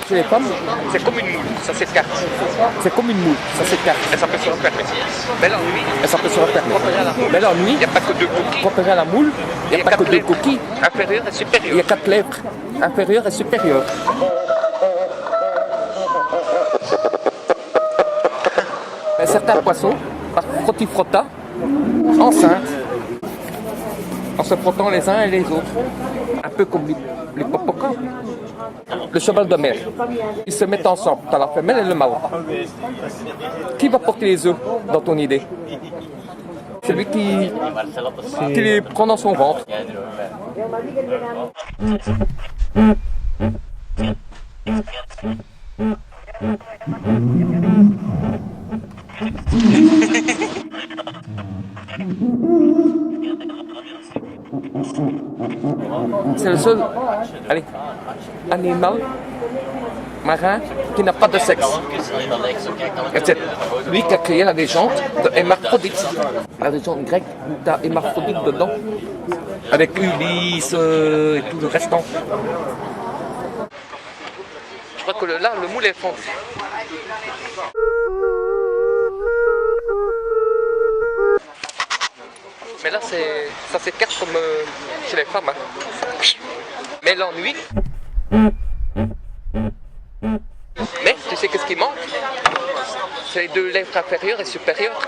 chez les femmes, c'est comme une moule, ça s'écarte. c'est comme une moule, ça s'écarte. Et ça peut se refermer. Mais la nuit, Et ça peut se refermer. comparé à la moule, Mais la nuit, il n'y a pas que deux coquilles. comparé à la moule, il n'y a pas que deux coquilles. Inférieure et Il y supérieure. a 4 lèvres, inférieures et supérieures. Et certains poissons, par frottis-frotta, enceintes, en se frottant les uns et les autres. Un peu comme les popocans. Le cheval de mer. Ils se mettent ensemble, t'as la femelle et le mâle. Qui va porter les œufs dans ton idée? Celui qui les prend dans son ventre. C'est le seul animal marin qui n'a pas de sexe. Et c'est lui qui a créé la légende de Hermaphrodite. La légende grecque, t'as Hermaphrodite dedans. Avec Ulysse et tout le restant. Je crois que là, le moule est fondu. Mais là, ça s'écarte comme chez les femmes. Hein. Mais l'ennui. Mais tu sais qu'est-ce qui manque? C'est les deux lèvres inférieures et supérieures.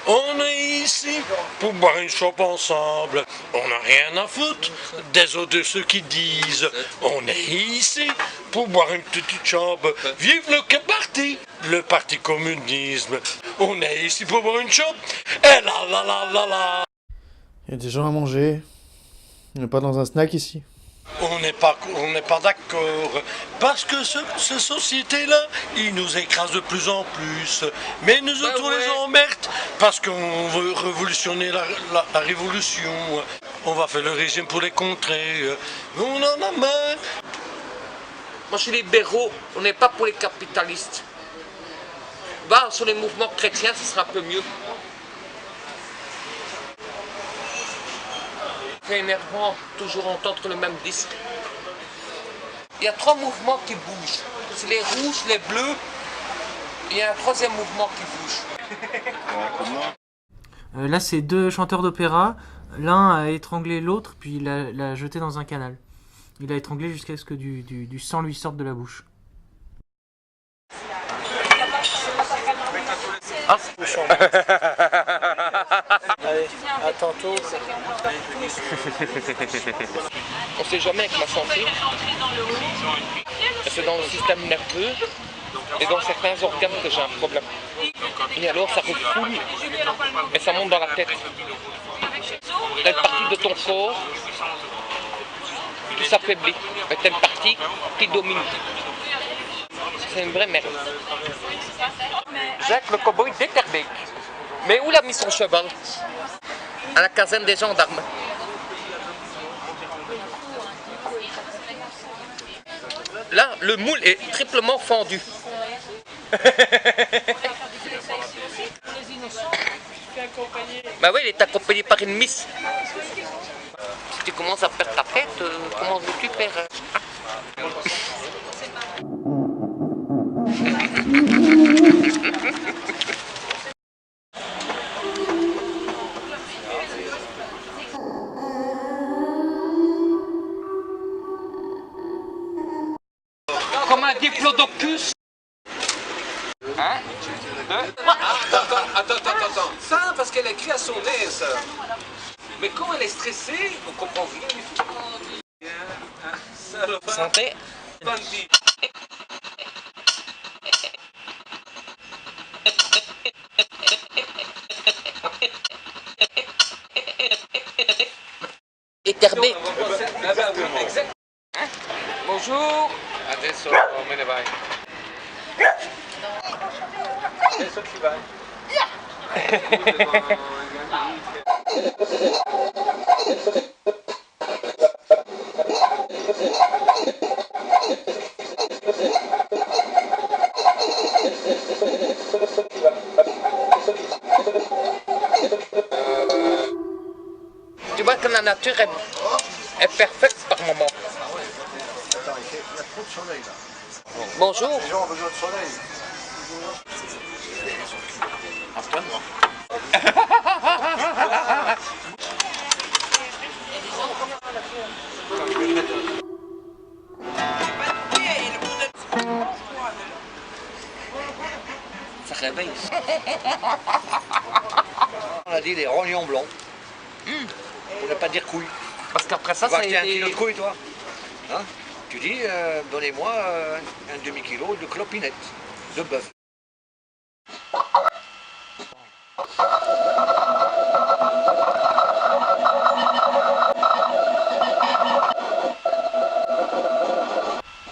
On est ici pour boire une chope ensemble. On n'a rien à foutre des autres de ceux qui disent. On est ici pour boire une petite chope. Vive le parti communisme. On est ici pour boire une chope. Et là là là là là. Il y a des gens à manger. On n'est pas dans un snack ici. On n'est pas d'accord, parce que cette société-là, ils nous écrasent de plus en plus. Mais nous autres, on les emmerde, parce qu'on veut révolutionner la révolution. On va faire le régime pour les contrer. On en a marre. Moi, je suis libéraux, on n'est pas pour les capitalistes. Va sur les mouvements chrétiens, ce sera un peu mieux. C'est énervant, toujours entendre le même disque. Il y a 3 mouvements qui bougent. C'est les rouges, les bleus. Il y a un 3e mouvement qui bouge. Là, c'est 2 chanteurs d'opéra. L'un a étranglé l'autre, puis il l'a jeté dans un canal. Il a étranglé jusqu'à ce que du sang lui sorte de la bouche. Ah. Allez, à tantôt. On sait jamais avec ma santé. C'est dans le système nerveux et dans certains organes que j'ai un problème. Et alors ça refoule et ça monte dans la tête. Telle partie de ton corps qui s'affaiblit, mais telle partie qui domine. C'est une vraie merde. Jacques le cowboy d'Etterbeek. Mais où l'a mis son cheval? À la caserne des gendarmes. Là, le moule est triplement fendu. Bah oui, il est accompagné par une miss. Si tu commences à perdre ta tête, comment veux-tu faire? Comme un diplodocus. Hein? Attends. Ça, parce qu'elle écrit à son aise. Mais quand elle est stressée, on comprend rien du tout. Santé. Etterbeek. Hein? Bonjour. Adesso me ne vai. Adesso ci vai. vois que la nature est parfaite par moment. Attends, il y a trop de soleil là. Bonjour. Les gens ont besoin de soleil. Ça réveille. On a dit les rognons blancs. Pour ne pas dire couilles. Parce qu'après ça, Tu vas ça a acheter un été... kilo de couilles, toi hein? Tu dis, donnez-moi un demi-kilo de clopinettes, de bœuf.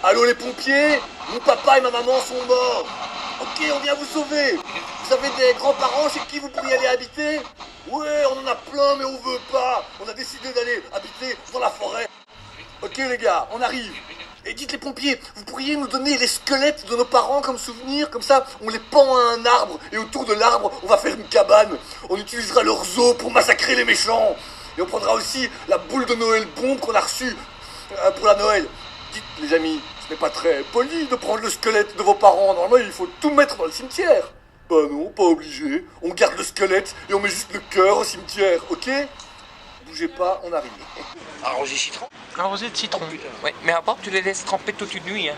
Allô les pompiers? Mon papa et ma maman sont morts. Ok, on vient vous sauver. Vous avez des grands-parents chez qui vous pourriez aller habiter? Ouais, on en a plein mais on veut pas. On a décidé d'aller habiter dans la forêt. Ok les gars, on arrive. Et dites les pompiers, vous pourriez nous donner les squelettes de nos parents comme souvenir? Comme ça, on les pend à un arbre et autour de l'arbre, on va faire une cabane. On utilisera leurs os pour massacrer les méchants. Et on prendra aussi la boule de Noël bombe qu'on a reçue pour la Noël. Dites les amis, ce n'est pas très poli de prendre le squelette de vos parents. Normalement, il faut tout mettre dans le cimetière. Bah non, pas obligé. On garde le squelette et on met juste le cœur au cimetière, ok? Bougez pas, on arrive. Arrosé citron. Arrosé de citron. Oui, mais avant, tu les laisses tremper toute une nuit. Hein.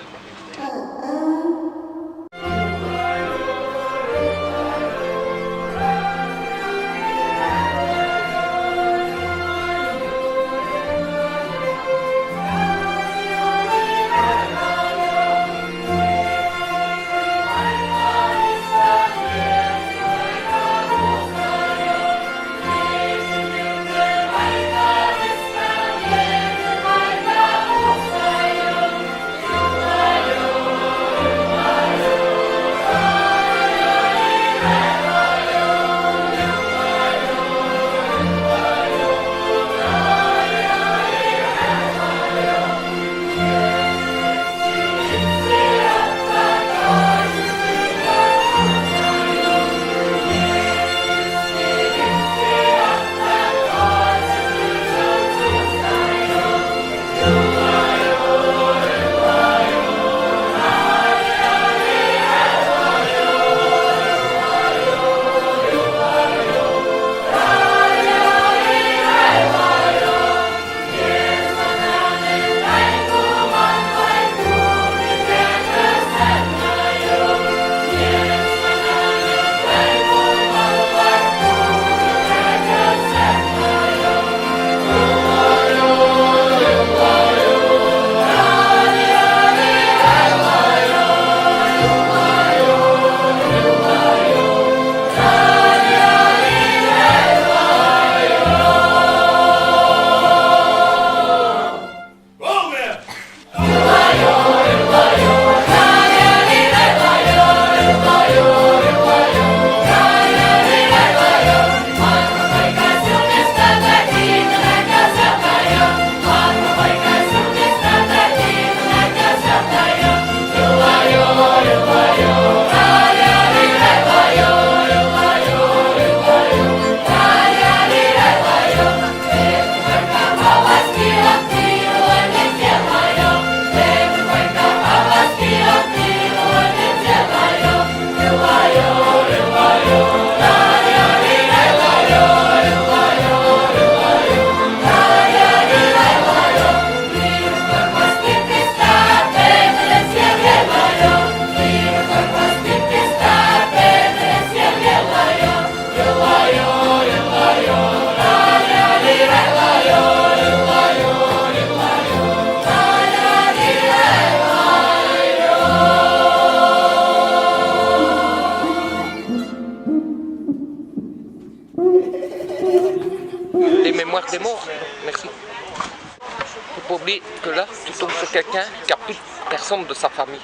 Les mémoires des morts, merci. Il faut pas oublier que là, tu tombes sur quelqu'un qui n'a plus personne de sa famille.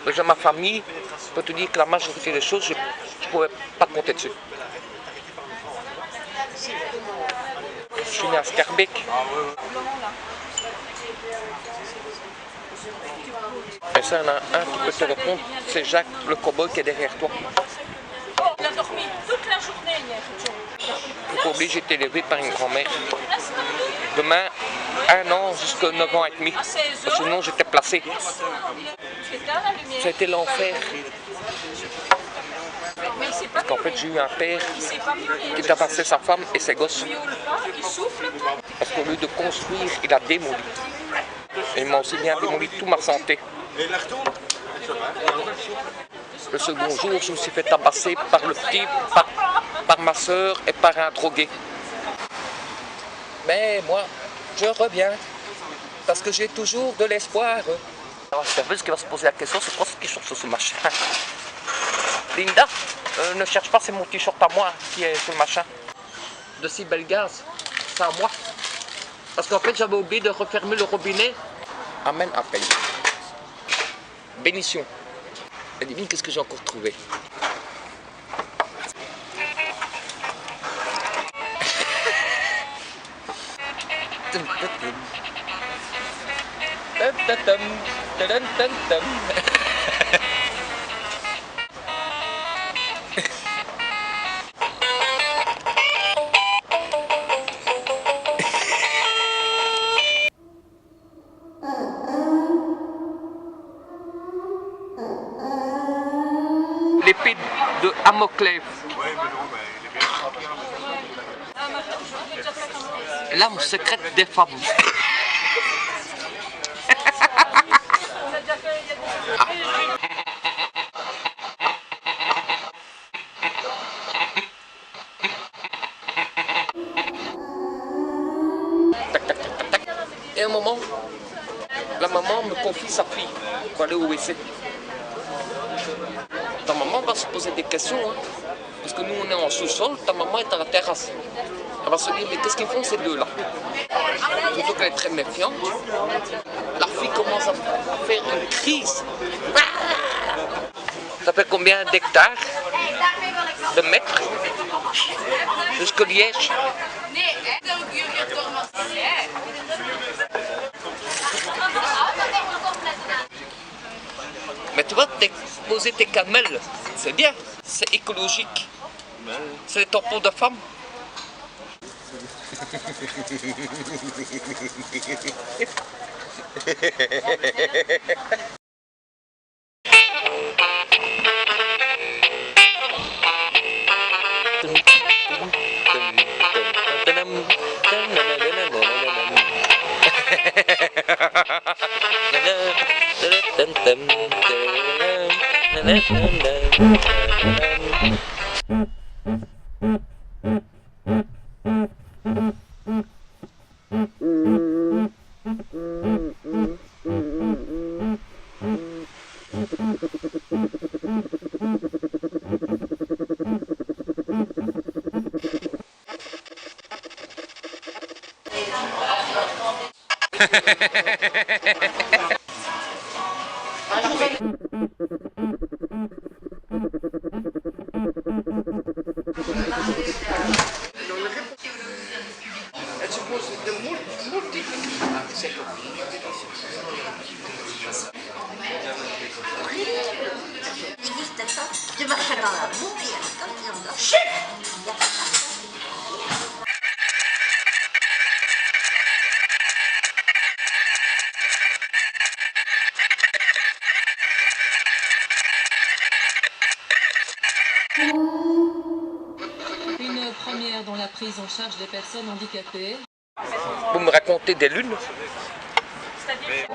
Déjà ma famille, je peux te dire que la majorité des choses, je ne pouvais pas compter dessus. Je suis né à Scarbeck. Et ça, il y en a un qui peut te répondre, c'est Jacques, le cow-boy qui est derrière toi. Il a dormi toute la journée hier. Faut pas oublier, j'ai été élevé par une grand-mère. Demain, 1 an jusqu'à 9 ans et demi. Sinon, j'étais placé. C'était l'enfer. Parce qu'en fait, j'ai eu un père qui tabassait sa femme et ses gosses. Parce qu'au lieu de construire, il a démoli. Et il m'a aussi bien démoli toute ma santé. Le second jour, je me suis fait tabasser par le petit, par ma soeur et par un drogué. Mais moi, je reviens. Parce que j'ai toujours de l'espoir. Alors, Serveuse qui va se poser la question, c'est quoi ce t-shirt sur ce machin? Linda, ne cherche pas, c'est mon t-shirt à moi qui est sur le machin. De si belles gaz, c'est à moi. Parce qu'en fait, j'avais oublié de refermer le robinet. Amen, appel. Bénition. Et devine qu'est-ce que j'ai encore trouvé. L'épée de Damoclès. L'âme secrète des femmes. Et à un moment, la maman me confie sa fille pour aller au WC. Ta maman va se poser des questions, hein, parce que nous on est en sous-sol, ta maman est à la terrasse. Elle va se dire, mais qu'est-ce qu'ils font ces deux-là? Surtout qu'elle est très méfiante. La fille commence à faire une crise. Ça fait combien d'hectares? De mètres? Jusqu'au Liège. Mais tu vois, poser tes camels, c'est bien, c'est écologique. C'est des tampons de femmes. Elle se pose de multiples Je marche dans la boue, il y a le camion de Une première dans la prise en charge des personnes handicapées. Vous me racontez des lunes? C'est-à-dire